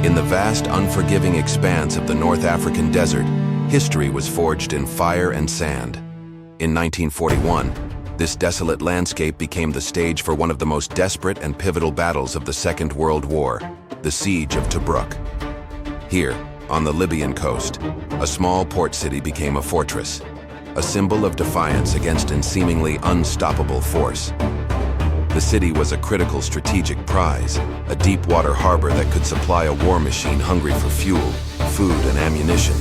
In the vast, unforgiving expanse of the North African desert, history was forged in fire and sand. In 1941, this desolate landscape became the stage for one of the most desperate and pivotal battles of the Second World War, the Siege of Tobruk. Here, on the Libyan coast, a small port city became a fortress, a symbol of defiance against a seemingly unstoppable force. The city was a critical strategic prize, a deep-water harbor that could supply a war machine hungry for fuel, food, and ammunition.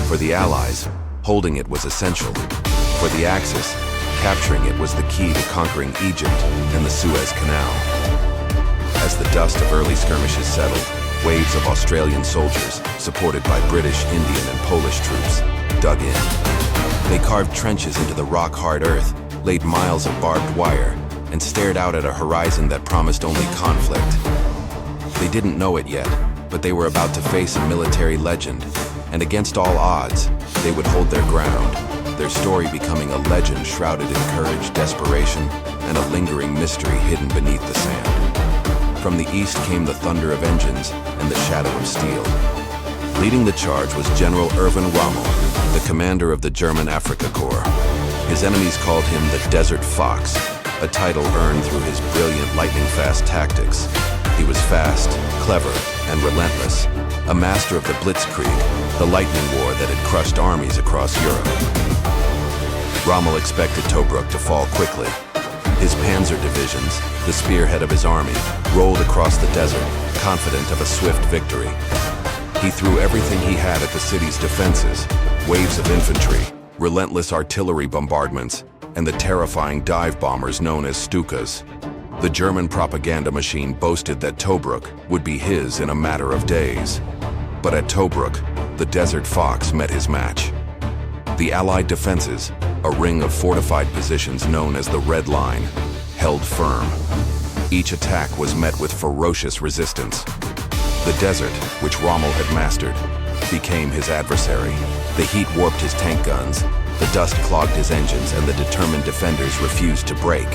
For the Allies, holding it was essential. For the Axis, capturing it was the key to conquering Egypt and the Suez Canal. As the dust of early skirmishes settled, waves of Australian soldiers, supported by British, Indian, and Polish troops, dug in. They carved trenches into the rock-hard earth, laid miles of barbed wire, and stared out at a horizon that promised only conflict. They didn't know it yet, but they were about to face a military legend, and against all odds, they would hold their ground, their story becoming a legend shrouded in courage, desperation, and a lingering mystery hidden beneath the sand. From the east came the thunder of engines and the shadow of steel. Leading the charge was General Erwin Rommel, the commander of the German Afrika Korps. His enemies called him the Desert Fox, a title earned through his brilliant lightning-fast tactics. He was fast, clever, and relentless, a master of the Blitzkrieg, the lightning war that had crushed armies across Europe. Rommel expected Tobruk to fall quickly. His panzer divisions, the spearhead of his army, rolled across the desert, confident of a swift victory. He threw everything he had at the city's defenses, waves of infantry, relentless artillery bombardments, and the terrifying dive bombers known as Stukas. The German propaganda machine boasted that Tobruk would be his in a matter of days. But at Tobruk, the Desert Fox met his match. The Allied defenses, a ring of fortified positions known as the Red Line, held firm. Each attack was met with ferocious resistance. The desert, which Rommel had mastered, became his adversary. The heat warped his tank guns, the dust clogged his engines, and the determined defenders refused to break.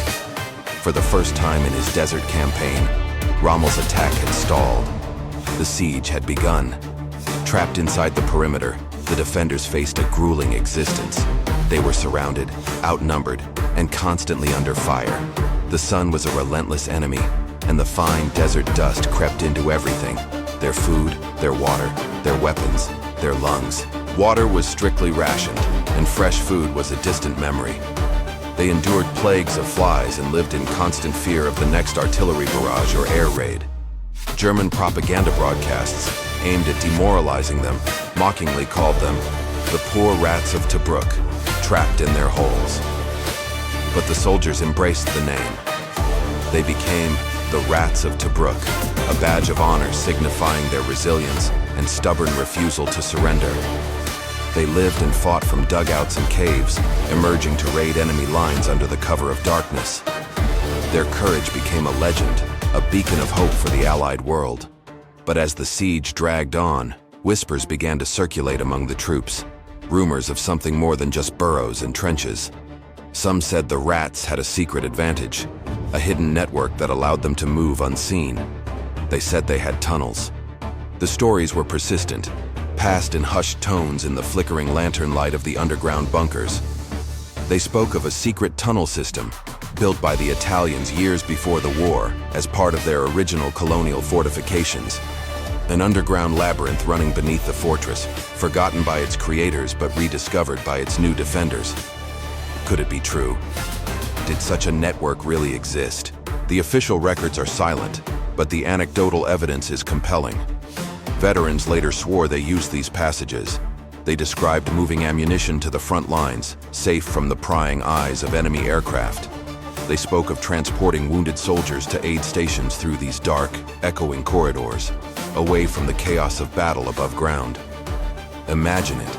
For the first time in his desert campaign, Rommel's attack had stalled. The siege had begun. Trapped inside the perimeter, the defenders faced a grueling existence. They were surrounded, outnumbered, and constantly under fire. The sun was a relentless enemy, and the fine desert dust crept into everything: their food, their water, their weapons, their lungs. Water was strictly rationed, and fresh food was a distant memory. They endured plagues of flies and lived in constant fear of the next artillery barrage or air raid. German propaganda broadcasts, aimed at demoralizing them, mockingly called them the poor rats of Tobruk, trapped in their holes. But the soldiers embraced the name. They became the Rats of Tobruk, a badge of honor signifying their resilience and stubborn refusal to surrender. They lived and fought from dugouts and caves, emerging to raid enemy lines under the cover of darkness. Their courage became a legend, a beacon of hope for the Allied world. But as the siege dragged on, whispers began to circulate among the troops, rumors of something more than just burrows and trenches. Some said the rats had a secret advantage, a hidden network that allowed them to move unseen. They said they had tunnels. The stories were persistent, passed in hushed tones in the flickering lantern light of the underground bunkers. They spoke of a secret tunnel system, built by the Italians years before the war as part of their original colonial fortifications. An underground labyrinth running beneath the fortress, forgotten by its creators but rediscovered by its new defenders. Could it be true? Did such a network really exist? The official records are silent, but the anecdotal evidence is compelling. Veterans later swore they used these passages. They described moving ammunition to the front lines, safe from the prying eyes of enemy aircraft. They spoke of transporting wounded soldiers to aid stations through these dark, echoing corridors, away from the chaos of battle above ground. Imagine it.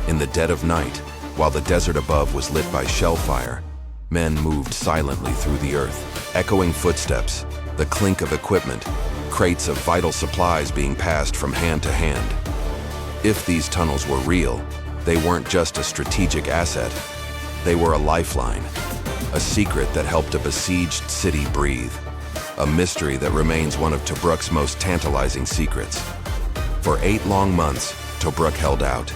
In the dead of night, while the desert above was lit by shell fire, men moved silently through the earth, echoing footsteps, the clink of equipment, crates of vital supplies being passed from hand to hand. If these tunnels were real, they weren't just a strategic asset. They were a lifeline, a secret that helped a besieged city breathe, a mystery that remains one of Tobruk's most tantalizing secrets. For 8 long months, Tobruk held out.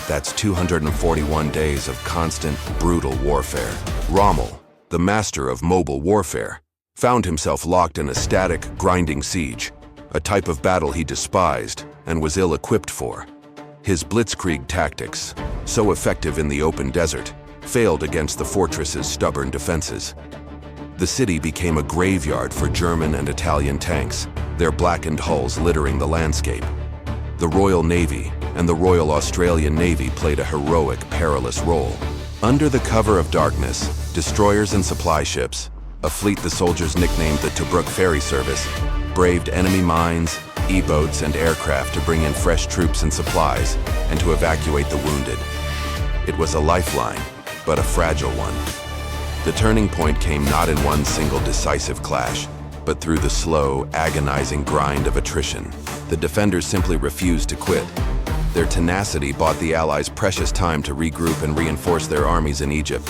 That's 241 days of constant, brutal warfare. Rommel, the master of mobile warfare, found himself locked in a static, grinding siege, a type of battle he despised and was ill-equipped for. His blitzkrieg tactics, so effective in the open desert, failed against the fortress's stubborn defenses. The city became a graveyard for German and Italian tanks, their blackened hulls littering the landscape. The Royal Navy and the Royal Australian Navy played a heroic, perilous role. Under the cover of darkness, destroyers and supply ships, a fleet the soldiers nicknamed the Tobruk Ferry Service, braved enemy mines, E-boats, and aircraft to bring in fresh troops and supplies and to evacuate the wounded. It was a lifeline, but a fragile one. The turning point came not in one single decisive clash, but through the slow, agonizing grind of attrition. The defenders simply refused to quit. Their tenacity bought the Allies precious time to regroup and reinforce their armies in Egypt.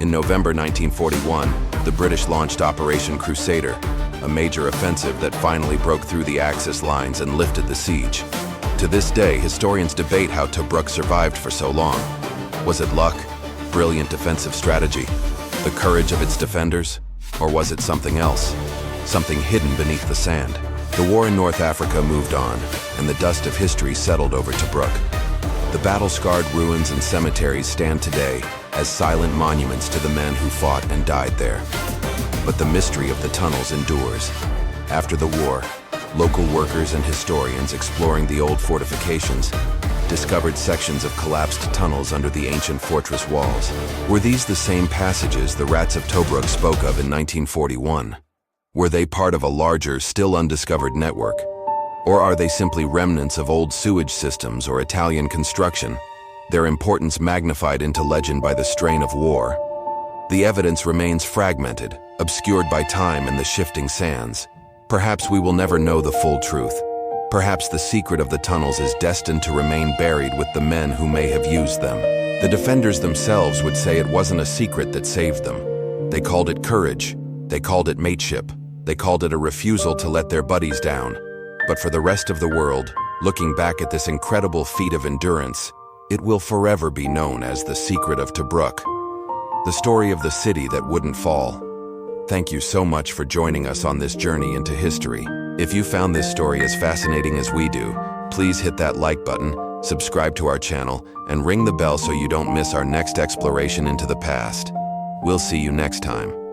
In November 1941, the British launched Operation Crusader, a major offensive that finally broke through the Axis lines and lifted the siege. To this day, historians debate how Tobruk survived for so long. Was it luck, brilliant defensive strategy, the courage of its defenders, or was it something else, something hidden beneath the sand? The war in North Africa moved on, and the dust of history settled over Tobruk. The battle-scarred ruins and cemeteries stand today as silent monuments to the men who fought and died there. But the mystery of the tunnels endures. After the war, local workers and historians exploring the old fortifications discovered sections of collapsed tunnels under the ancient fortress walls. Were these the same passages the rats of Tobruk spoke of in 1941? Were they part of a larger, still undiscovered network? Or are they simply remnants of old sewage systems or Italian construction, their importance magnified into legend by the strain of war? The evidence remains fragmented, obscured by time and the shifting sands. Perhaps we will never know the full truth. Perhaps the secret of the tunnels is destined to remain buried with the men who may have used them. The defenders themselves would say it wasn't a secret that saved them. They called it courage. They called it mateship. They called it a refusal to let their buddies down. But for the rest of the world, looking back at this incredible feat of endurance, it will forever be known as the secret of Tobruk, the story of the city that wouldn't fall. Thank you so much for joining us on this journey into history. If you found this story as fascinating as we do, please hit that like button, subscribe to our channel, and ring the bell so you don't miss our next exploration into the past. We'll see you next time.